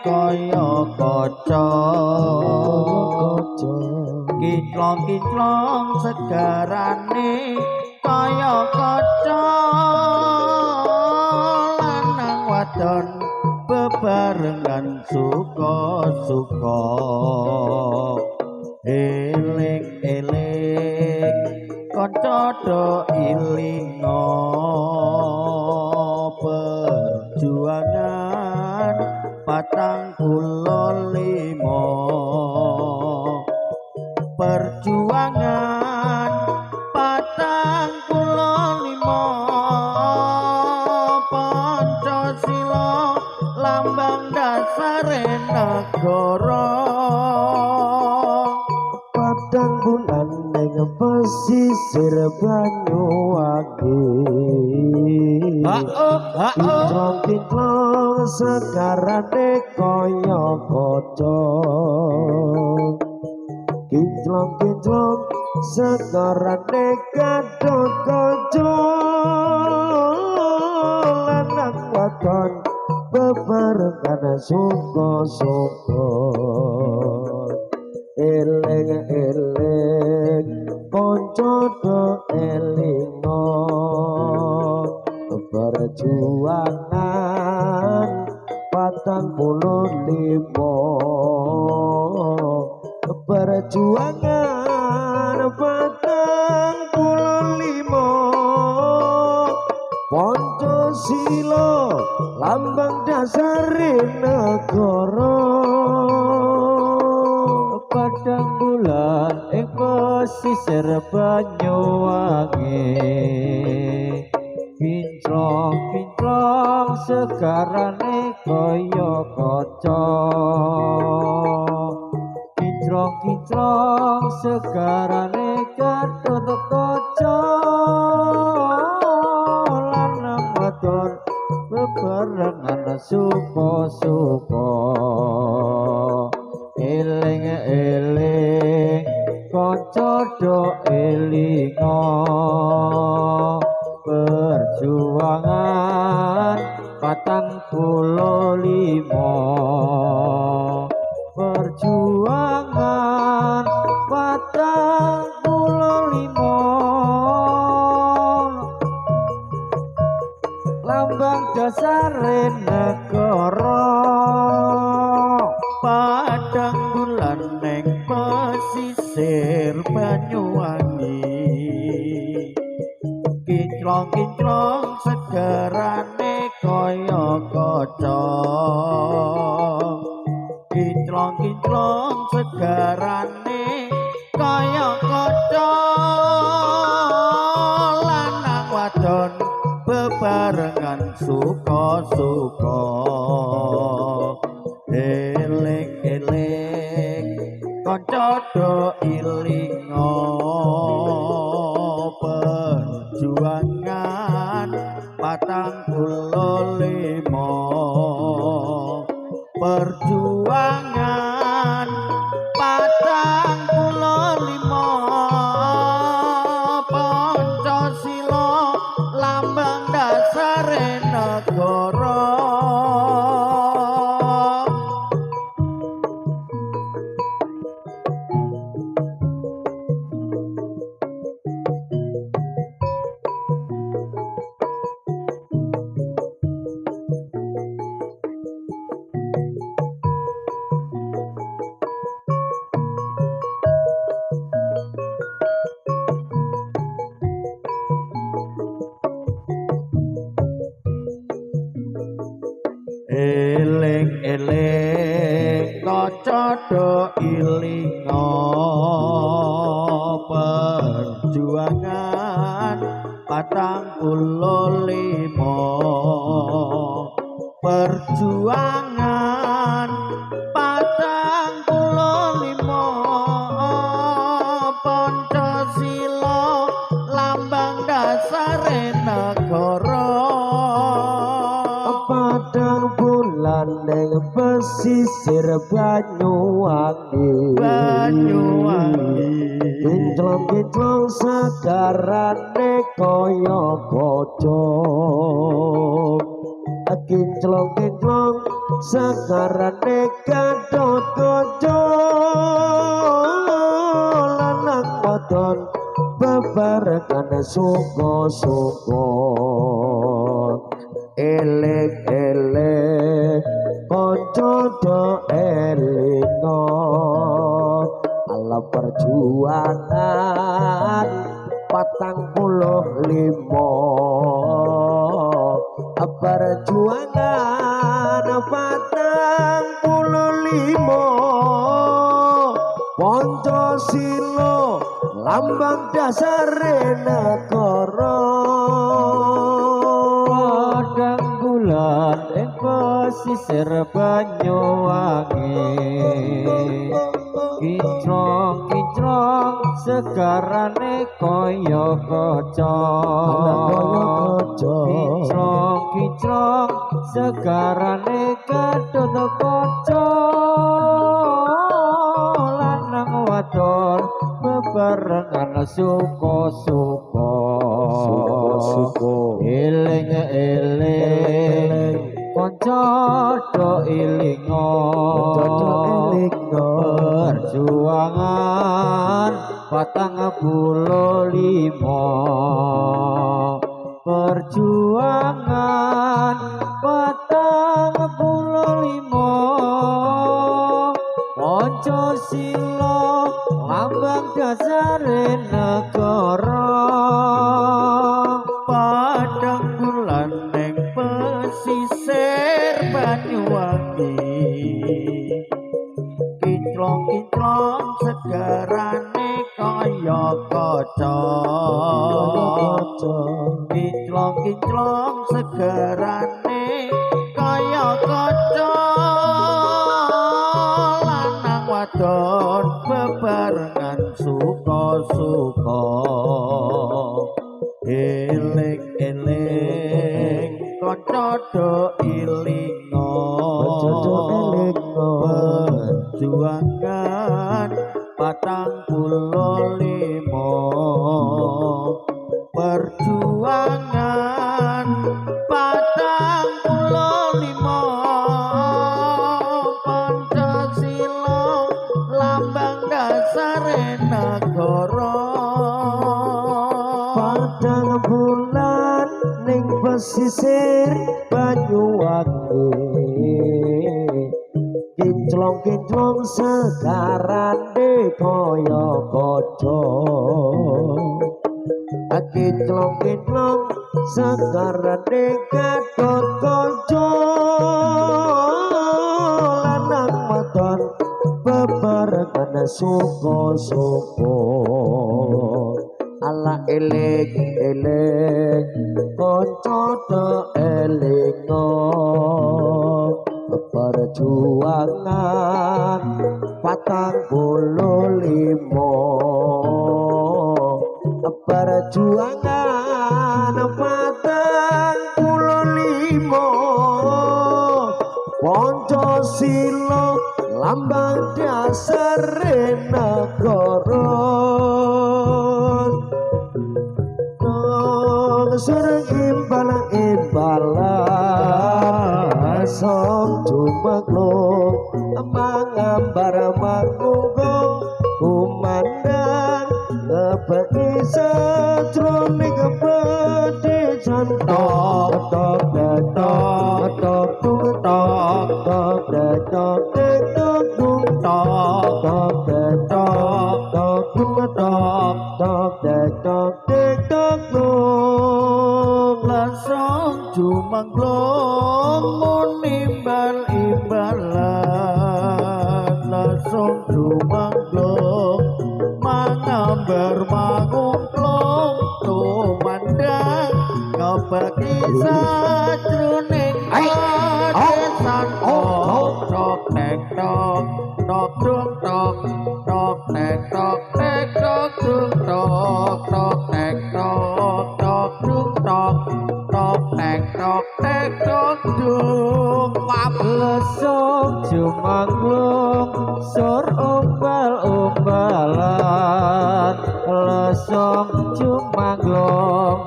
kaya kaca kinclong-kinclong segarane kaya kaca lanang wadon bebarengan suka-suka eling-eling kanca do ilinga perjuangan 45 perjuangan 45 Pancasila lambang dasare negara padang bulan ning pesisir Banyuwangi kinclong-kinclong segarane kaya kaca kinclong-kinclong segarane kadang-kadang lanang wadon bebarengan suka-suka eling-eling kanca do elinga perjuangan 45 perjuangan 45 Pancasila lambang dasare negara padang bulan ing pesisir Banyuwangi kinclong-kinclong segarane kaya kaca kinclong-kinclong segarane Gatut Kaca lanang wadon bebarengan suka-suka eling-eling kanca do elinga perjuangan 45 perjuangan 45 lambang dasare negara padang bulan ning pesisir Banyuwangi kinclong-kinclong segarane kaya kaca kinclong-kinclong segarane kaya kaca lanang wadon bebarengan suka-suka eling-eling kanca do ilinga perjuangan 45 perjuangan 45 Pancasila lambang dasare negara eling-eling kanca do ilinga perjuangan 45 perjuangan 45 Pancasila lambang dasare negara padang bulan ning pesisir Banyuwangi kinclong-kinclong segarane kaya kaca kinclong-kinclong sekarane gadot kanca lanang wadon bebarengan suka-suka elek-elek kanca do elingo ala perjuangan 45 perjuangan 45 Pancasila lambang dasare negara padang bulan ing pesisir Banyuwangi kinclong-kinclong segarane kaya kaca kinclong-kinclong segarane gadot kaca lanang wadon bebarengan suka-suka eling-eling kanca do ilingo perjuangan 45 perjuangan 45 Pancasila lambang dasare negara padang bulan ning pesisir Banyuwangi kinclong-kinclong segarane kaya kaca kinclong-kinclong segarane kaya kaca lanang wadon bebarengan suka-suka eling-eling kanca do ilingo perjuangan 45 perjuangan 45 Pancasila lambang dasare negara padang bulan ning pesisir Banyuwangi kinclong-kinclong segarane kaya kaca kinclong-kinclong segarane gadot kanca lanang wadon bebarengan suka-suka ala elek-elek kanca do elingo perjuangan 45 perjuangan 45 Pancasila lambang dasare negara sering imbalan som jumaglung mangambar manggung kumandang ngepeki sajroning pedhesan tok tok tok tok tok tok tok tok tok tok langsung jumanglung imbal-imbalan langsung jumanglung mangambar mangungklung tumandang ngepeki sajroning pedhesan tok tok tok tok tok tok tok nek tok nek tok tok tok nek tok tok tok tok nek tok nek tok lesung jumanglung sur umbal-umbalan lesung jumanglung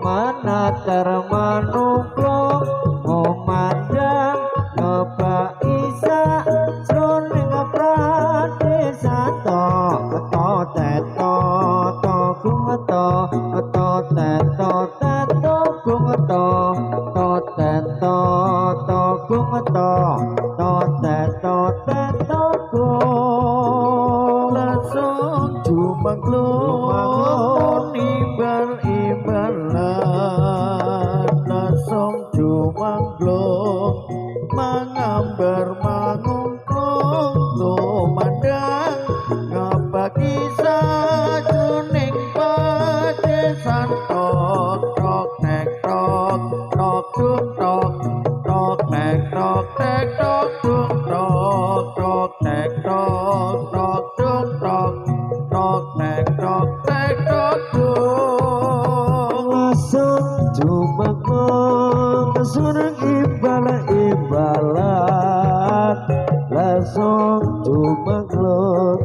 menatar manungklung toko lesung jumanglung imbal-imbalan lesung jumanglung mangambar mangungklung tumandang ngebagi sajroning padesan tok tok nek tok tok tung tok tok nek tok nek tok tung tok tok nek tok tok tung tok tok nek tok nek tok tung lasung jumanglung sureng imbalan lasung jumanglung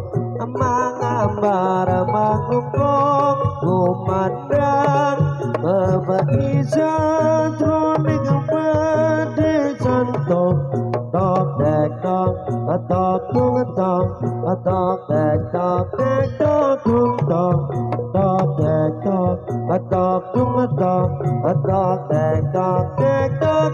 mangambar mangungklung kumandang bebagi sajroning padesan tok tok dek tok tok tung tok tok dek tok dek tok tung tok tok dek tok tok tung tok tok dek tok dek tok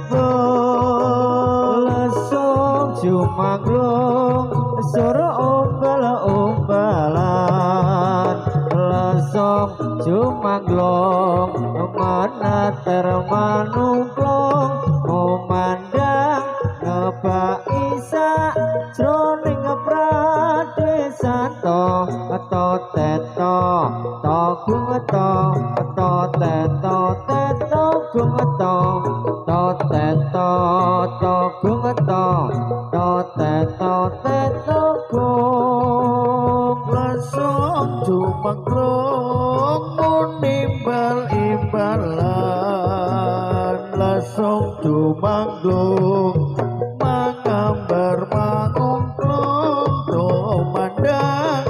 lesung jumanglung suara ombal-ombalan lesung jumanglung meneter manungklung memandang ngebaki sajroning pradesan tok teto gung tok teto teto gung tok teto gung tok teto teto gung lesung jumanglung imbal-imbalan lesung jumanglung mangambar mangungklung tumandang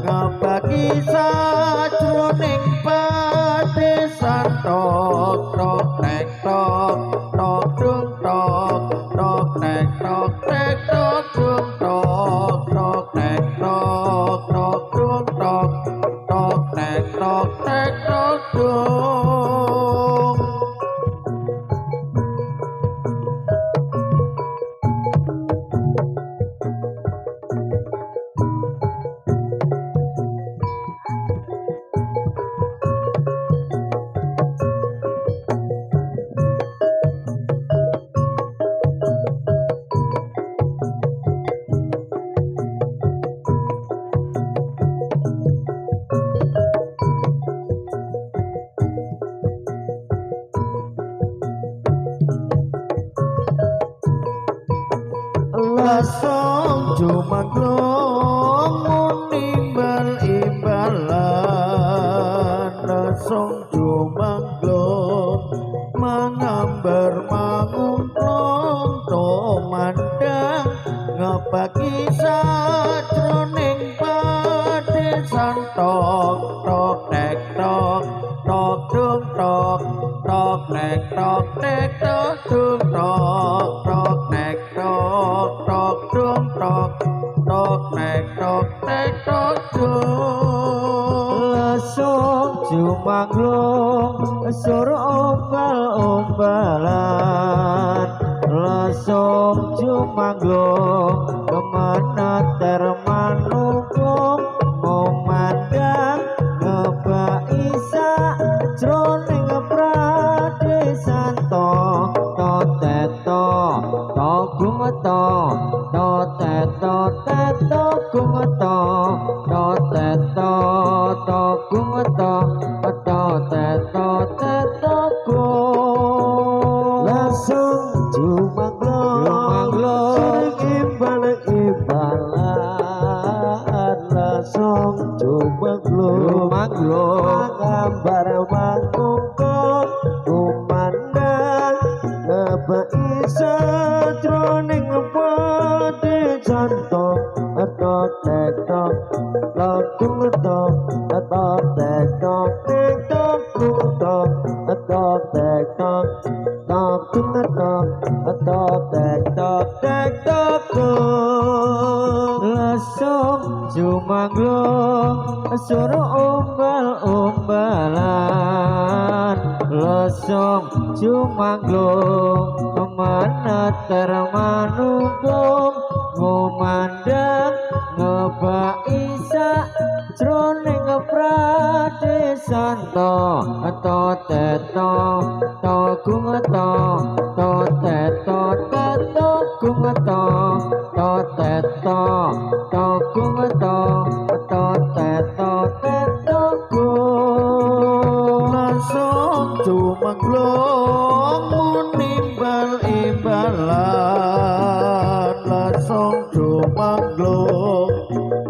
ngabagi sajroning padesan tok tok nek tok tok dung tok tok nek tok nek tok dung tok tok nek tok tok dung tok tok nek tok nek tok dung lesung jumanglung imbal-imbalan lesung jumanglung mangambar mangungklung tumandang ngebagi sajroning padesan tok tok nek tok tok dung tok tok nek tok nek tok dung tok tok nek tok tok dung tok tok nek tok nek tok dung lesung jumanglung suara ombal-ombalan lesung jumanglung kemeneter manungklung memandang ngebaki sajroning pradesan tok teto gung tok teto teto gung tok teto gung tok teto teto gung lesung jumanglung imbal-imbalan lesung jumanglung mangambar mangungklung kumandang ngebaki sajroning padesan tok tek tok gung tok tek tok tek tok gung tok tek tok gung tok tek tok tek tok lesung jumanglung suara ombal-ombalan lesung jumanglung meneter manungklung kumandang ngebaki sak jroning pradesan to teto to gumeta to teto teto gumeta to teto to gumeta to teto teto langsung jumenglung munimbal imbalan langsung jumenglung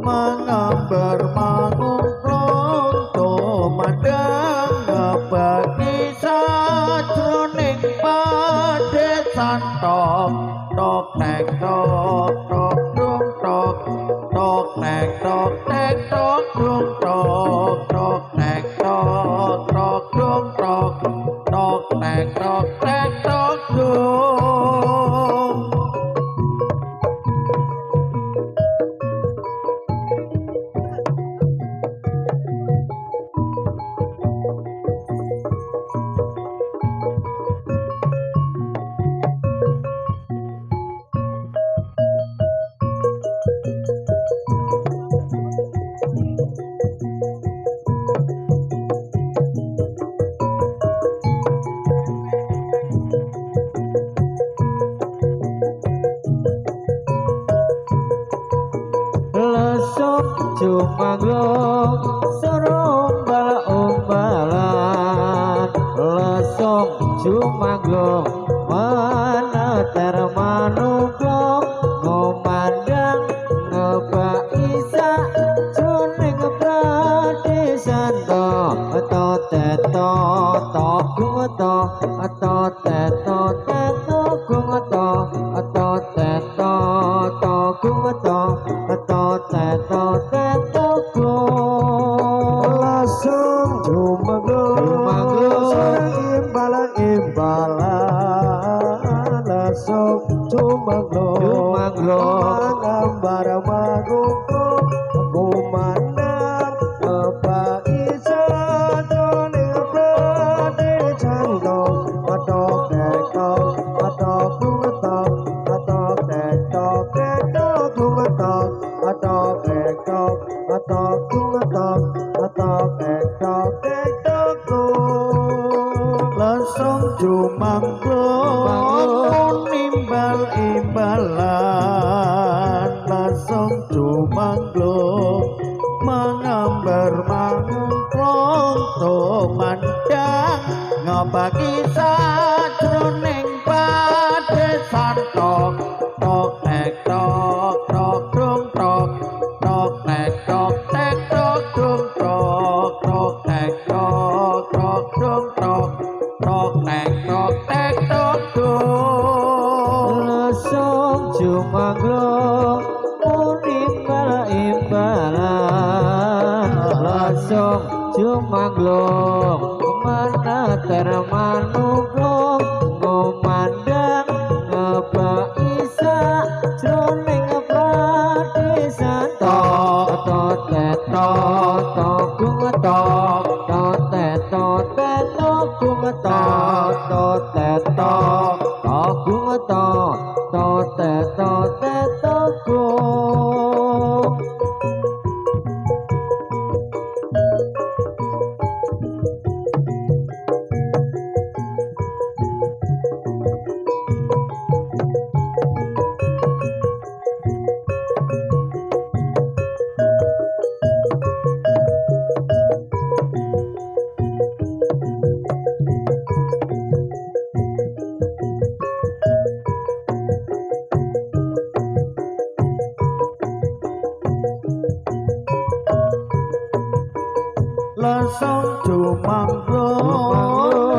mangambar mangungklung tumandang ngebagi sajroning padesan tok tok tek tok tok dung tok tok tek tok tek tok dung tok tok tek tok tok dung tok tok tek tok tek tok dung. Jumanglung serombal umbalan lesung jumanglung meneter manungklung ngomandang ngebaki sak jroning pradesan to teto to gumeta to teto teto gumeta to teto to gumeta to teto teto langsung jumenglung imbalan langsung jumenglung mangambar mangungklung kumandang ngebaki sajroning pradesan to teto gumeta to teto teto gumeta to teto langsung jumanglung nimbal imbalan langsung jumanglung mangambar mangungklung tumandang ngebagi sajroning padesan tok tok tek tok tok dung tok tok tek tok dung tok tok tek tok dung tok tok tek tok dung langsung jumanglung munimbal imbalan langsung jumanglung meneter manungklung ngomandang ngebaki sak jroning pradesan to teto to gumeta to teto teto gumeta to teto to gumeta to teto teto langsung jumanglung